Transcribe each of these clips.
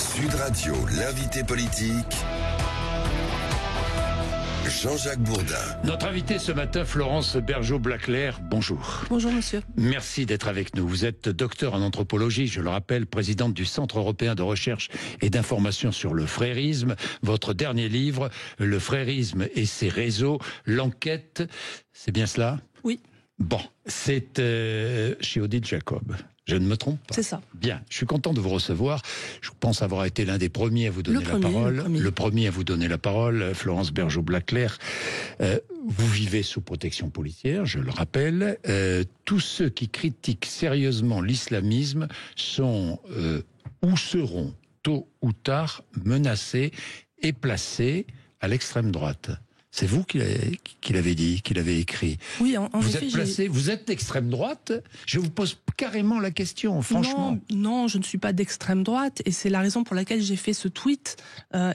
Sud Radio, l'invité politique, Jean-Jacques Bourdin. Notre invité ce matin, Florence Bergeaud-Blaclair, bonjour. Bonjour monsieur. Merci d'être avec nous. Vous êtes docteur en anthropologie, je le rappelle, présidente du Centre européen de recherche et d'information sur le frérisme. Votre dernier livre, Le frérisme et ses réseaux, l'enquête, c'est bien cela ? Oui. Bon, c'est chez Odile Jacob. Je ne me trompe pas. C'est ça. Bien, je suis content de vous recevoir. Je pense avoir été l'un des premiers à vous donner la parole. Le premier à vous donner la parole, Florence Bergeaud-Blaclair. Vous vivez sous protection policière, je le rappelle. Tous ceux qui critiquent sérieusement l'islamisme sont ou seront tôt ou tard menacés et placés à l'extrême droite. C'est vous qui l'avez dit, qui l'avez écrit. Oui, en vous effet, êtes placé, vous êtes d'extrême droite. Je vous pose carrément la question, franchement. Non, je ne suis pas d'extrême droite, et c'est la raison pour laquelle j'ai fait ce tweet,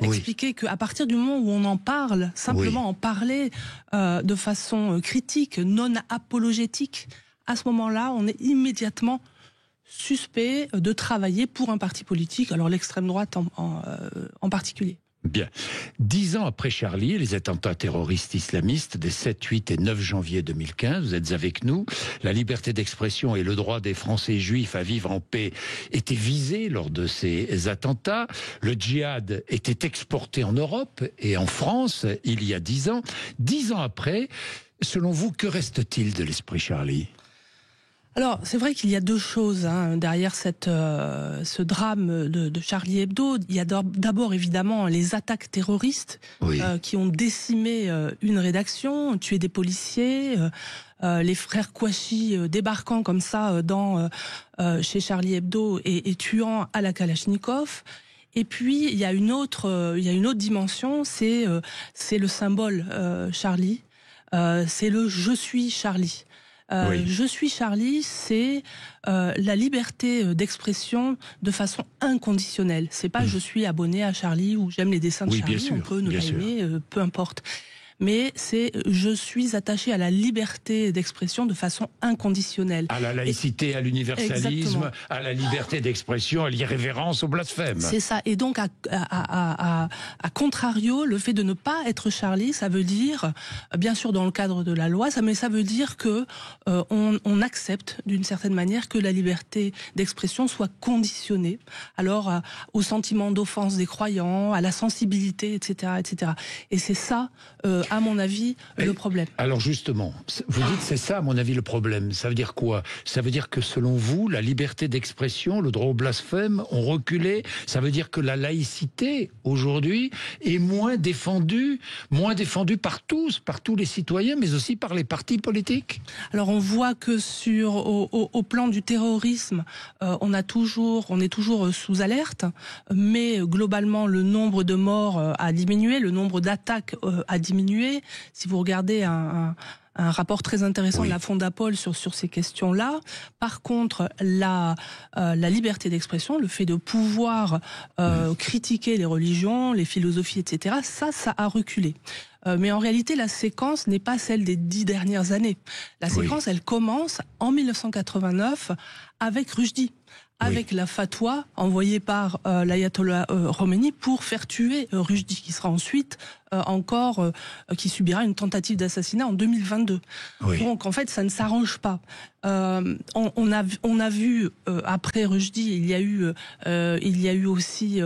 expliquer qu'à partir du moment où on en parle, simplement en parler de façon critique, non apologétique, à ce moment-là, on est immédiatement suspect de travailler pour un parti politique, alors l'extrême droite en particulier. Bien. 10 ans après Charlie et les attentats terroristes islamistes des 7, 8 et 9 janvier 2015, vous êtes avec nous. La liberté d'expression et le droit des Français juifs à vivre en paix étaient visés lors de ces attentats. Le djihad était exporté en Europe et en France il y a 10 ans. 10 ans après, selon vous, que reste-t-il de l'esprit Charlie ? Alors, c'est vrai qu'il y a deux choses derrière ce drame de Charlie Hebdo. Il y a d'abord, évidemment, les attaques terroristes qui ont décimé une rédaction, tué des policiers, les frères Kouachi débarquant comme ça chez Charlie Hebdo et tuant à la Kalachnikov. Et puis, il y a une autre dimension, c'est le symbole Charlie, c'est le « je suis Charlie ». Je suis Charlie, c'est la liberté d'expression de façon inconditionnelle. C'est pas je suis abonné à Charlie ou j'aime les dessins de Charlie, on peut ne pas aimer, peu importe. Mais c'est je suis attaché à la liberté d'expression de façon inconditionnelle. À la laïcité, à l'universalisme, à la liberté d'expression, à l'irrévérence, au blasphème. C'est ça. Et donc, à contrario, le fait de ne pas être Charlie, ça veut dire, bien sûr dans le cadre de la loi, mais ça veut dire que on accepte d'une certaine manière que la liberté d'expression soit conditionnée. Alors, au sentiment d'offense des croyants, à la sensibilité, etc., etc. Et c'est ça. À mon avis, le problème. Alors justement, vous dites c'est ça, à mon avis, le problème. Ça veut dire quoi ? Ça veut dire que selon vous, la liberté d'expression, le droit au blasphème ont reculé. Ça veut dire que la laïcité, aujourd'hui, est moins défendue par tous les citoyens, mais aussi par les partis politiques. Alors on voit que au plan du terrorisme, on est toujours sous alerte, mais globalement, le nombre de morts a diminué, le nombre d'attaques a diminué. Si vous regardez un rapport très intéressant de la Fondapol sur ces questions-là. Par contre, la liberté d'expression, le fait de pouvoir critiquer les religions, les philosophies, etc., ça a reculé. Mais en réalité, la séquence n'est pas celle des 10 dernières années. La séquence, elle commence en 1989 avec Rushdie. Avec la fatwa envoyée par l'ayatollah Khomeini pour faire tuer Rushdie, qui sera ensuite qui subira une tentative d'assassinat en 2022. Donc en fait, ça ne s'arrange pas. On a vu après Rushdie, il y a eu aussi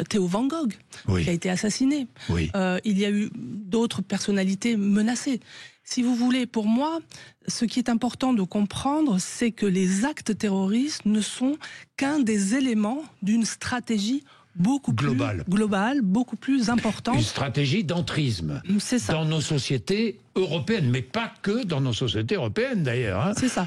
Theo Van Gogh qui a été assassiné. Il y a eu d'autres personnalités menacées. Si vous voulez, pour moi, ce qui est important de comprendre, c'est que les actes terroristes ne sont qu'un des éléments d'une stratégie beaucoup plus globale, beaucoup plus importante. Une stratégie d'entrisme. C'est ça. Dans nos sociétés européennes, mais pas que dans nos sociétés européennes d'ailleurs. C'est ça.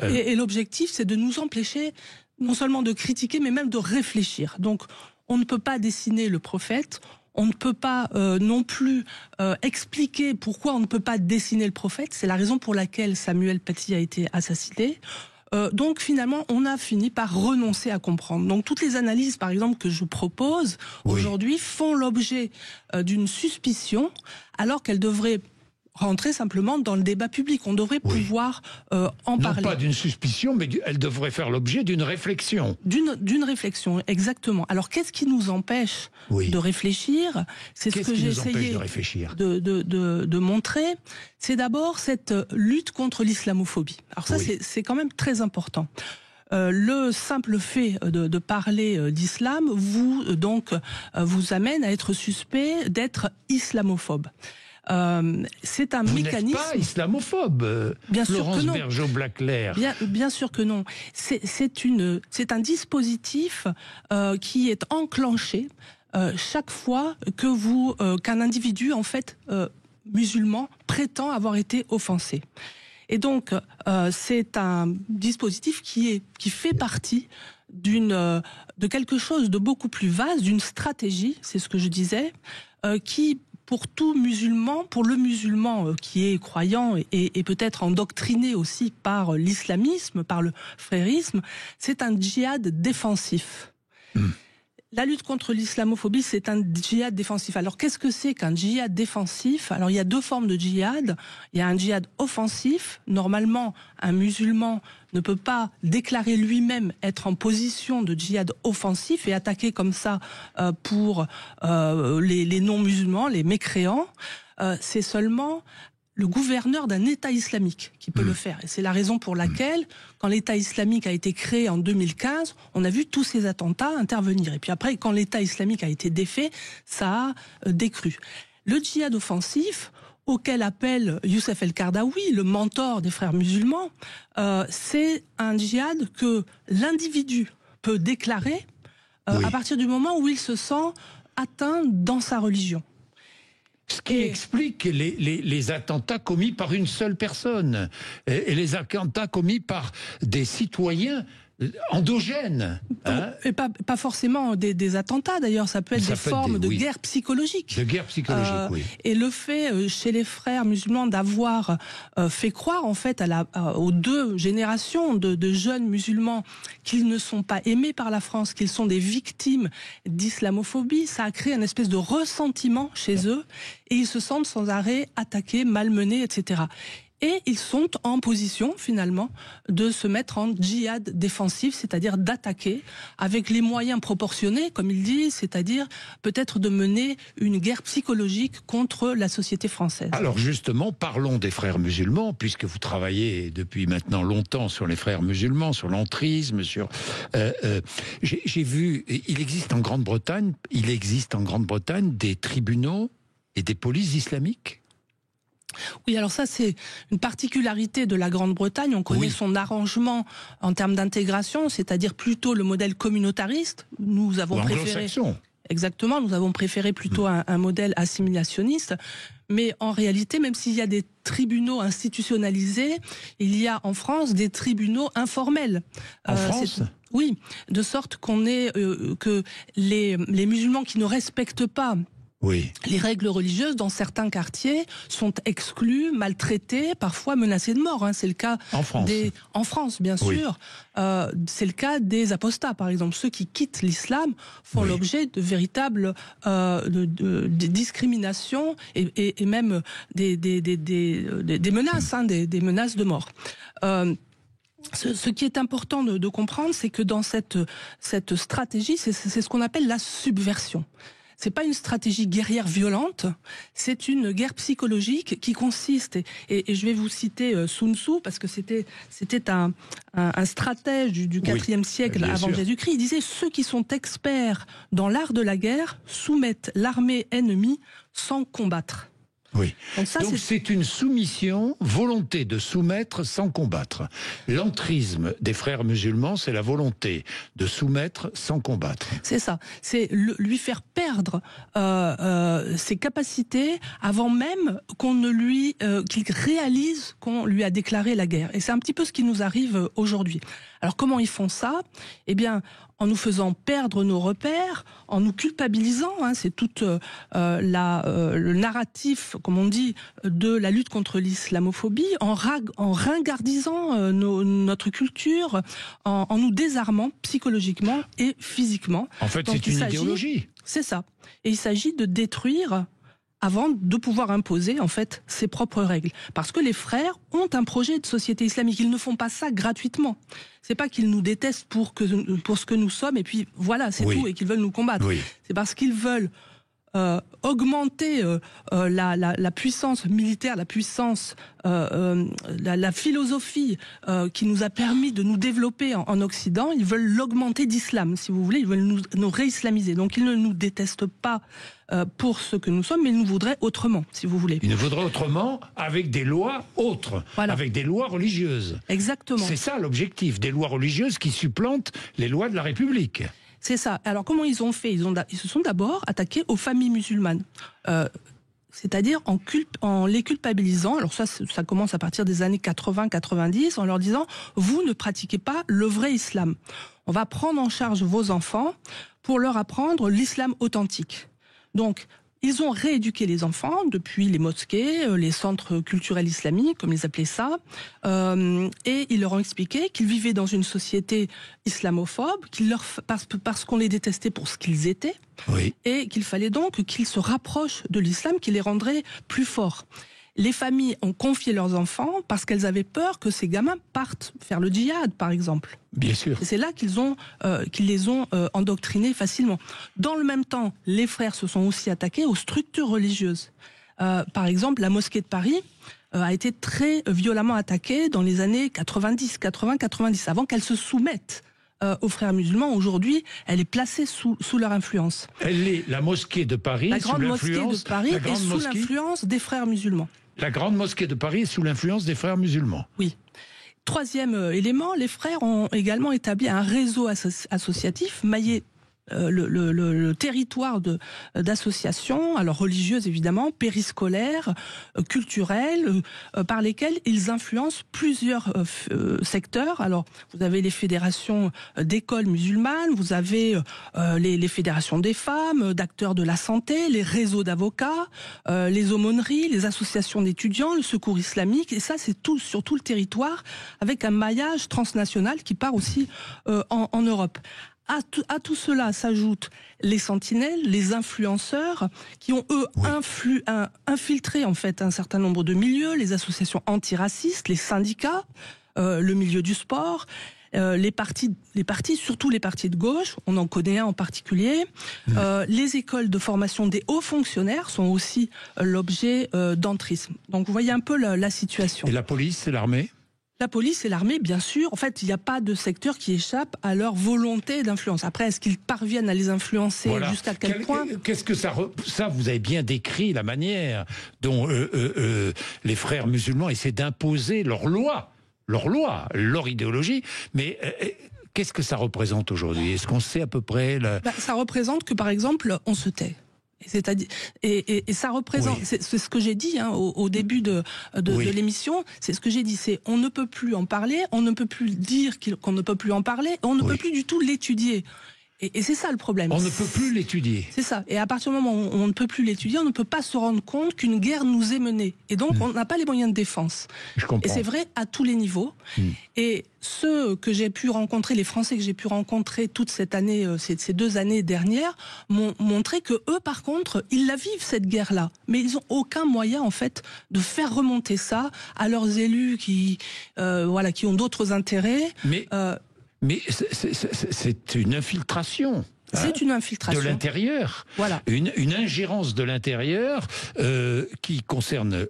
Et l'objectif, c'est de nous empêcher non seulement de critiquer, mais même de réfléchir. Donc, on ne peut pas dessiner le prophète. On ne peut pas non plus expliquer pourquoi on ne peut pas dessiner le prophète. C'est la raison pour laquelle Samuel Paty a été assassiné. Donc finalement, on a fini par renoncer à comprendre. Donc toutes les analyses, par exemple, que je propose aujourd'hui font l'objet d'une suspicion, alors qu'elles devraient rentrer simplement dans le débat public. On devrait pouvoir en parler. Non pas d'une suspicion, mais elle devrait faire l'objet d'une réflexion. D'une réflexion, exactement. Alors qu'est-ce qui nous empêche de réfléchir? C'est ce que j'ai essayé de montrer. C'est d'abord cette lutte contre l'islamophobie. Alors ça, c'est quand même très important. Le simple fait de parler d'islam vous amène à être suspect d'être islamophobe. C'est un mécanisme. Vous n'êtes pas islamophobe, bien sûr Florence que non. Bergeau-Blaclair. Bien sûr que non. C'est un dispositif qui est enclenché chaque fois qu'un individu en fait musulman prétend avoir été offensé. Et donc, c'est un dispositif qui fait partie de quelque chose de beaucoup plus vaste, d'une stratégie, c'est ce que je disais, qui, pour le musulman qui est croyant et peut-être endoctriné aussi par l'islamisme, par le frérisme, c'est un djihad défensif. La lutte contre l'islamophobie, c'est un djihad défensif. Alors, qu'est-ce que c'est qu'un djihad défensif? Alors, il y a deux formes de djihad. Il y a un djihad offensif. Normalement, un musulman ne peut pas déclarer lui-même être en position de djihad offensif et attaquer comme ça pour les non-musulmans, les mécréants. C'est seulement le gouverneur d'un État islamique qui peut le faire. Et c'est la raison pour laquelle, quand l'État islamique a été créé en 2015, on a vu tous ces attentats intervenir. Et puis après, quand l'État islamique a été défait, ça a décru. Le djihad offensif, auquel appelle Youssef El-Qaradawi, le mentor des frères musulmans, c'est un djihad que l'individu peut déclarer à partir du moment où il se sent atteint dans sa religion. Ce qui explique les attentats commis par une seule personne et les attentats commis par des citoyens endogènes. Et pas forcément des attentats d'ailleurs, ça peut être des formes de guerre psychologique. De guerre psychologique, oui. Et le fait chez les frères musulmans d'avoir fait croire en fait aux deux générations de jeunes musulmans qu'ils ne sont pas aimés par la France, qu'ils sont des victimes d'islamophobie, ça a créé une espèce de ressentiment chez eux et ils se sentent sans arrêt attaqués, malmenés, etc. Et ils sont en position, finalement, de se mettre en djihad défensif, c'est-à-dire d'attaquer avec les moyens proportionnés, comme il dit, c'est-à-dire peut-être de mener une guerre psychologique contre la société française. Alors justement, parlons des frères musulmans, puisque vous travaillez depuis maintenant longtemps sur les frères musulmans, sur l'entrisme, sur... j'ai vu, il existe en Grande-Bretagne des tribunaux et des polices islamiques. Oui, alors ça c'est une particularité de la Grande-Bretagne. On connaît son arrangement en termes d'intégration, c'est-à-dire plutôt le modèle communautariste. Nous avons préféré... Exactement, nous avons préféré plutôt un modèle assimilationniste. Mais en réalité, même s'il y a des tribunaux institutionnalisés, il y a en France des tribunaux informels. En France ? Oui, de sorte que les musulmans qui ne respectent pas les règles religieuses dans certains quartiers sont exclus, maltraités, parfois menacés de mort. C'est le cas en France, bien sûr. C'est le cas des apostats, par exemple. Ceux qui quittent l'islam font l'objet de véritables de discriminations et même des menaces, des menaces de mort. Ce qui est important de comprendre, c'est que dans cette stratégie, c'est ce qu'on appelle la subversion. C'est pas une stratégie guerrière violente, c'est une guerre psychologique qui consiste, et je vais vous citer Sun Tzu, parce que c'était un stratège du IVe siècle avant Jésus-Christ. Il disait: ceux qui sont experts dans l'art de la guerre soumettent l'armée ennemie sans combattre. Oui. Donc c'est une soumission, volonté de soumettre sans combattre. L'entrisme des frères musulmans, c'est la volonté de soumettre sans combattre. C'est ça. C'est lui faire perdre ses capacités avant même qu'il réalise qu'on lui a déclaré la guerre. Et c'est un petit peu ce qui nous arrive aujourd'hui. Alors comment ils font ça ? Eh bien, en nous faisant perdre nos repères, en nous culpabilisant, c'est tout le narratif, comme on dit, de la lutte contre l'islamophobie, en ringardisant notre culture, en nous désarmant psychologiquement et physiquement. En fait, c'est une idéologie. C'est ça. Et il s'agit de détruire avant de pouvoir imposer en fait ses propres règles. Parce que les frères ont un projet de société islamique. Ils ne font pas ça gratuitement. C'est pas qu'ils nous détestent pour ce que nous sommes et puis voilà, c'est tout, et qu'ils veulent nous combattre. Oui. C'est parce qu'ils veulent augmenter la puissance militaire, la puissance, la philosophie qui nous a permis de nous développer en Occident. Ils veulent l'augmenter d'islam, si vous voulez. Ils veulent nous réislamiser. Donc ils ne nous détestent pas pour ce que nous sommes, mais ils nous voudraient autrement, si vous voulez. Ils nous voudraient autrement, avec des lois autres, voilà. Avec des lois religieuses. Exactement. C'est ça l'objectif, des lois religieuses qui supplantent les lois de la République. C'est ça. Alors comment ils ont fait ? Ils se sont d'abord attaqués aux familles musulmanes, c'est-à-dire en les culpabilisant. Alors ça commence à partir des années 80-90, en leur disant « vous ne pratiquez pas le vrai islam. On va prendre en charge vos enfants pour leur apprendre l'islam authentique ». Donc, ils ont rééduqué les enfants depuis les mosquées, les centres culturels islamiques, comme ils appelaient ça, et ils leur ont expliqué qu'ils vivaient dans une société islamophobe, parce qu'on les détestait pour ce qu'ils étaient, oui. Et qu'il fallait donc qu'ils se rapprochent de l'islam, qui les rendrait plus forts. Les familles ont confié leurs enfants parce qu'elles avaient peur que ces gamins partent faire le djihad, par exemple. Bien sûr. Et c'est là qu'ils les ont endoctrinés facilement. Dans le même temps, les frères se sont aussi attaqués aux structures religieuses. Par exemple, la mosquée de Paris a été très violemment attaquée dans les années 80-90, avant qu'elle se soumette aux frères musulmans. Aujourd'hui, elle est placée sous leur influence. La mosquée de Paris, la grande mosquée de Paris est sous l'influence des frères musulmans. La grande mosquée de Paris est sous l'influence des frères musulmans. Oui. Troisième élément, les frères ont également établi un réseau associatif maillé le territoire d'associations, alors religieuses évidemment, périscolaires, culturelles, par lesquelles ils influencent plusieurs secteurs. Alors, vous avez les fédérations d'écoles musulmanes, vous avez les fédérations des femmes, d'acteurs de la santé, les réseaux d'avocats, les aumôneries, les associations d'étudiants, le secours islamique, et ça c'est tout sur tout le territoire, avec un maillage transnational qui part aussi en Europe. À tout cela s'ajoutent les sentinelles, les influenceurs, qui ont eux infiltré en fait un certain nombre de milieux, les associations antiracistes, les syndicats, le milieu du sport, les partis, surtout les partis de gauche, on en connaît un en particulier. Les écoles de formation des hauts fonctionnaires sont aussi l'objet d'entrisme. Donc vous voyez un peu la situation. Et la police et l'armée ? La police et l'armée, bien sûr. En fait, il n'y a pas de secteur qui échappe à leur volonté d'influence. Après, est-ce qu'ils parviennent à les influencer jusqu'à quel point ? Qu'est-ce que ça, vous avez bien décrit la manière dont les frères musulmans essaient d'imposer leur loi, leur idéologie, mais... qu'est-ce que ça représente aujourd'hui ? Est-ce qu'on sait à peu près Ça représente que, par exemple, on se tait. C'est-à-dire, et ça représente, c'est ce que j'ai dit au début de l'émission, c'est ce que j'ai dit, c'est on ne peut plus en parler, on ne peut plus dire qu'on ne peut plus en parler, on ne peut plus du tout l'étudier. Et c'est ça le problème. On ne peut plus l'étudier. C'est ça. Et à partir du moment où on ne peut plus l'étudier, on ne peut pas se rendre compte qu'une guerre nous est menée. Et donc, on n'a pas les moyens de défense. Je comprends. Et c'est vrai à tous les niveaux. Et ceux que j'ai pu rencontrer, les Français que j'ai pu rencontrer toute cette année, ces 2 années dernières, m'ont montré que eux, par contre, ils la vivent, cette guerre-là. Mais ils n'ont aucun moyen, en fait, de faire remonter ça à leurs élus qui ont d'autres intérêts. Mais c'est une infiltration. C'est une infiltration. De l'intérieur. Voilà. Une ingérence de l'intérieur qui concerne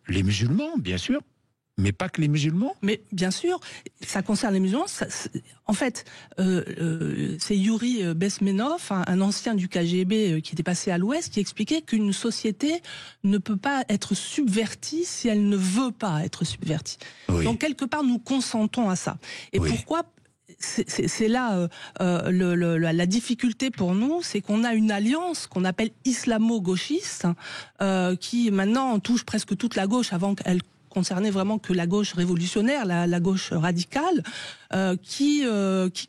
les musulmans, bien sûr, mais pas que les musulmans. Mais bien sûr, ça concerne les musulmans. En fait, c'est Yuri Bezmenov, un ancien du KGB qui était passé à l'Ouest, qui expliquait qu'une société ne peut pas être subvertie si elle ne veut pas être subvertie. Oui. Donc, quelque part, nous consentons à ça. Et pourquoi ? C'est là la difficulté pour nous, c'est qu'on a une alliance qu'on appelle islamo-gauchiste, qui maintenant touche presque toute la gauche, avant qu'elle concernait vraiment que la gauche révolutionnaire, la gauche radicale, qui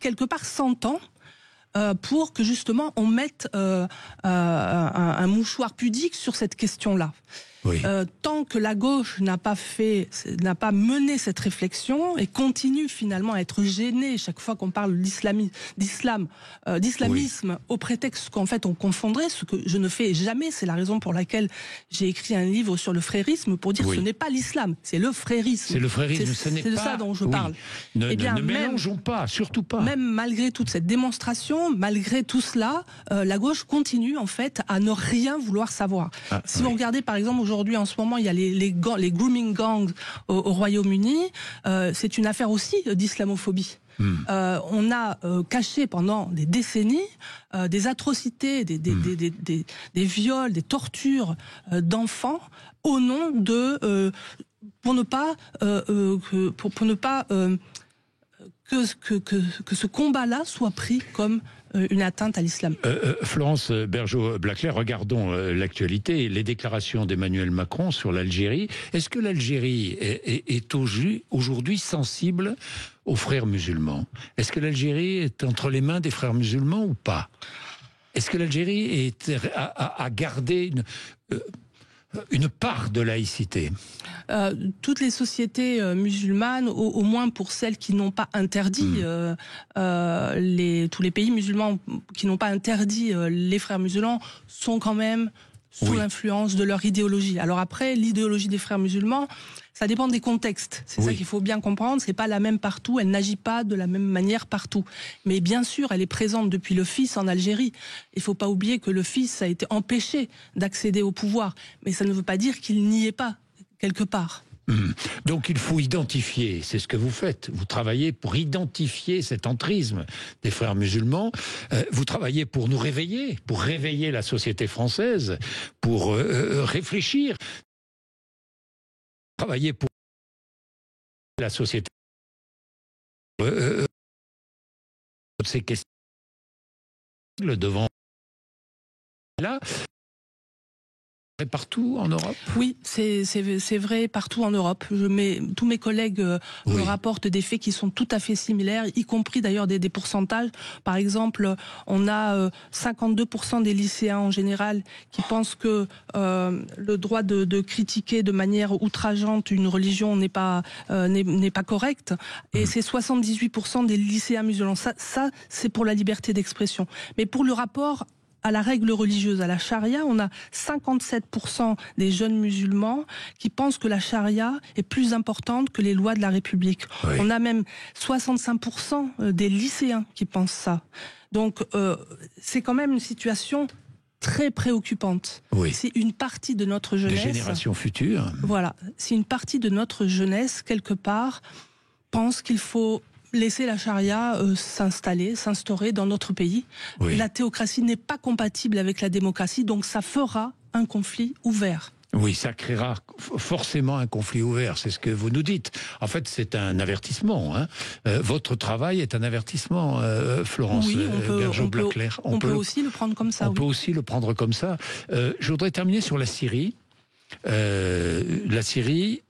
quelque part s'entend pour que justement on mette un mouchoir pudique sur cette question-là. Oui. Tant que la gauche n'a pas mené cette réflexion et continue finalement à être gênée chaque fois qu'on parle d'islamisme au prétexte qu'en fait on confondrait, ce que je ne fais jamais. C'est la raison pour laquelle j'ai écrit un livre sur le frérisme pour dire que ce n'est pas l'islam, c'est le frérisme. C'est le frérisme, c'est de ça dont je parle. Ne mélangeons pas, surtout pas. Même malgré toute cette démonstration, malgré tout cela, la gauche continue en fait à ne rien vouloir savoir. Si vous regardez par exemple aujourd'hui en ce moment, il y a les grooming gangs au Royaume-Uni, c'est une affaire aussi d'islamophobie. On a caché pendant des décennies des atrocités, des viols, des tortures d'enfants au nom de pour ne pas que ce combat-là soit pris comme une atteinte à l'islam. Florence Bergeaud-Blaclair, regardons l'actualité, les déclarations d'Emmanuel Macron sur l'Algérie. Est-ce que l'Algérie est aujourd'hui sensible aux frères musulmans? Est-ce que l'Algérie est entre les mains des frères musulmans ou pas? Est-ce que l'Algérie a gardé une part de laïcité? Toutes les sociétés musulmanes, au moins pour celles qui n'ont pas interdit, tous les pays musulmans qui n'ont pas interdit les frères musulmans sont quand même sous l'influence de leur idéologie. Alors après, l'idéologie des frères musulmans, ça dépend des contextes. C'est ça qu'il faut bien comprendre. C'est pas la même partout. Elle n'agit pas de la même manière partout. Mais bien sûr, elle est présente depuis le fils en Algérie. Il faut pas oublier que le fils a été empêché d'accéder au pouvoir. Mais ça ne veut pas dire qu'il n'y est pas quelque part. Donc il faut identifier, c'est ce que vous faites. Vous travaillez pour identifier cet entrisme des frères musulmans. Vous travaillez pour nous réveiller, pour réveiller la société française, pour réfléchir. Travailler pour la société. Ces questions devant là. Partout en Europe? Oui, c'est vrai partout en Europe. Tous mes collègues me rapportent des faits qui sont tout à fait similaires, y compris d'ailleurs des pourcentages. Par exemple, on a 52% des lycéens en général qui pensent que le droit de critiquer de manière outrageante une religion n'est pas correct. Et c'est 78% des lycéens musulmans. Ça c'est pour la liberté d'expression. Mais pour le rapport à la règle religieuse, à la charia, on a 57% des jeunes musulmans qui pensent que la charia est plus importante que les lois de la République. Oui. On a même 65% des lycéens qui pensent ça. Donc c'est quand même une situation très préoccupante. Oui. C'est une partie de notre jeunesse. Des générations futures. Voilà, c'est une partie de notre jeunesse, quelque part, pense qu'il faut laisser la charia s'instaurer dans notre pays. Oui. La théocratie n'est pas compatible avec la démocratie, donc ça fera un conflit ouvert. Oui, ça créera forcément un conflit ouvert, c'est ce que vous nous dites. En fait, c'est un avertissement. Hein. Votre travail est un avertissement, Florence Bergeaud-Blaclair. On peut aussi le prendre comme ça. On peut aussi le prendre comme ça. Je voudrais terminer sur la Syrie. La Syrie...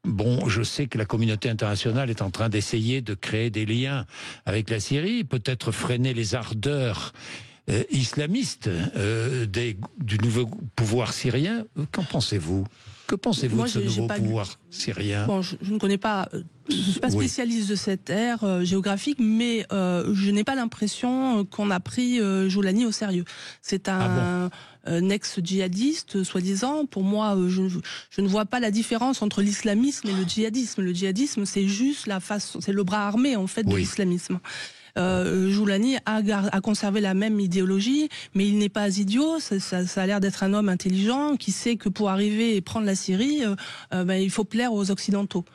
Bon, je sais que la communauté internationale est en train d'essayer de créer des liens avec la Syrie, peut-être freiner les ardeurs islamistes du nouveau pouvoir syrien. Qu'en pensez-vous ? Que pensez-vous de ce nouveau pouvoir syrien ? Bon, je ne connais pas, je ne suis pas spécialiste de cette ère géographique, mais je n'ai pas l'impression qu'on a pris Joulani au sérieux. C'est un ex-djihadiste, soi-disant. Pour moi, je ne vois pas la différence entre l'islamisme et le djihadisme. Le djihadisme, c'est juste c'est le bras armé en fait de l'islamisme. Joulani a conservé la même idéologie, mais il n'est pas idiot. Ça a l'air d'être un homme intelligent qui sait que pour arriver et prendre la Syrie, il faut plaire aux Occidentaux.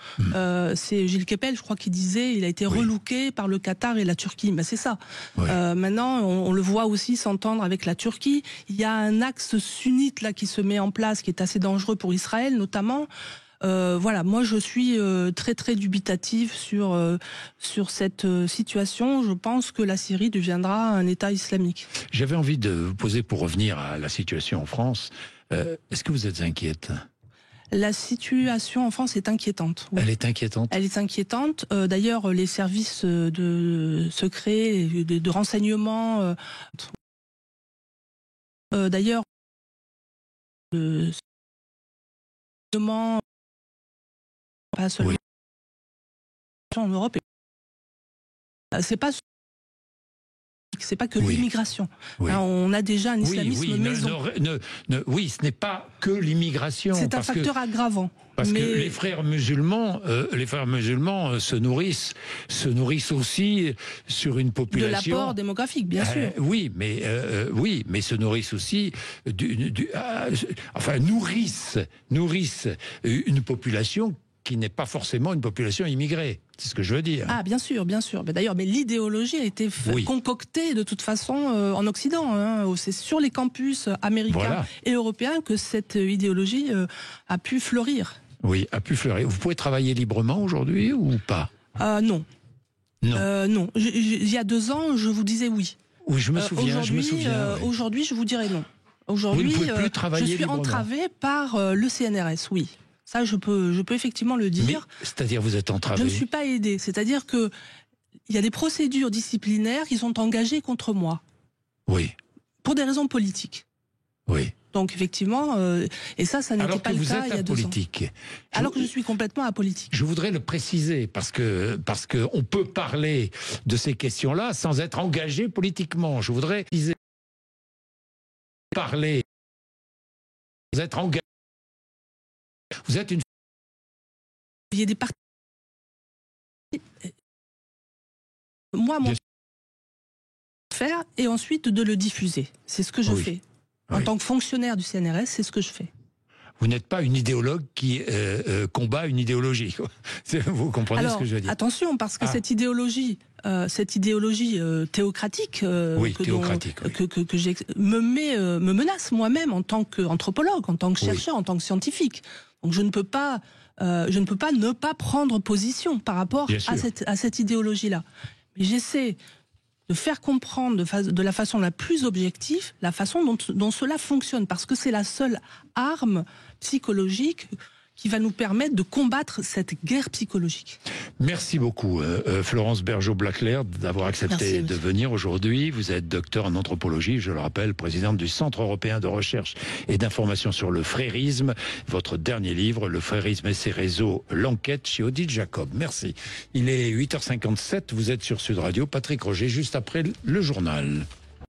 C'est Gilles Kepel, je crois, qui disait il a été relooké par le Qatar et la Turquie. C'est ça. Maintenant, on le voit aussi s'entendre avec la Turquie. Il y a un axe sunnite là qui se met en place, qui est assez dangereux pour Israël, notamment. Voilà, moi je suis très très dubitative sur cette situation. Je pense que la Syrie deviendra un État islamique. J'avais envie de vous poser, pour revenir à la situation en France, est-ce que vous êtes inquiète ? La situation en France est inquiétante. Oui. Elle est inquiétante. Elle est inquiétante. D'ailleurs, les services de secret, de renseignement. D'ailleurs. pas seulement en Europe. C'est pas que l'immigration. Oui. On a déjà un islamisme maison. Oui, ce n'est pas que l'immigration. C'est un facteur aggravant. Parce que les frères musulmans se nourrissent aussi sur une population. De l'apport démographique, bien sûr. Oui, mais se nourrissent aussi nourrissent une population qui n'est pas forcément une population immigrée. C'est ce que je veux dire. Ah, bien sûr. D'ailleurs, l'idéologie a été concoctée de toute façon en Occident. C'est sur les campus américains et européens que cette idéologie a pu fleurir. Oui, a pu fleurir. Vous pouvez travailler librement aujourd'hui ou pas ? Non. Non. Il y a 2 ans, je vous disais oui. Oui, je me souviens. Aujourd'hui, je vous dirais non. Aujourd'hui, vous ne pouvez plus travailler je suis librement. Entravée par le CNRS, oui. Ça, je peux effectivement le dire. C'est-à-dire, vous êtes entravé ? Je ne suis pas aidée. C'est-à-dire que il y a des procédures disciplinaires qui sont engagées contre moi. Oui. Pour des raisons politiques. Oui. Donc, effectivement, et ça n'était pas le cas il y a 2 ans. Alors que je suis complètement apolitique. Je voudrais le préciser, parce que on peut parler de ces questions-là sans être engagé politiquement. Je voudrais parler sans être engagé. Vous êtes une... Il y a des partis... Moi, mon faire et ensuite de le diffuser. C'est ce que je fais. En tant que fonctionnaire du CNRS, c'est ce que je fais. Vous n'êtes pas une idéologue qui combat une idéologie. Vous comprenez ce que je veux dire ? Attention, parce que cette idéologie théocratique, me menace moi-même en tant qu'anthropologue, en tant que chercheur, en tant que scientifique. Donc je ne peux pas ne pas prendre position par rapport à cette idéologie-là. Mais j'essaie de faire comprendre de la façon la plus objective la façon dont cela fonctionne, parce que c'est la seule arme psychologique qui va nous permettre de combattre cette guerre psychologique. Merci beaucoup, Florence Bergeaud-Blaclair, d'avoir accepté de venir aujourd'hui. Vous êtes docteur en anthropologie, je le rappelle, présidente du Centre européen de recherche et d'information sur le frérisme. Votre dernier livre, Le frérisme et ses réseaux, l'enquête, chez Odile Jacob. Merci. Il est 8h57, vous êtes sur Sud Radio. Patrick Roger, juste après le journal.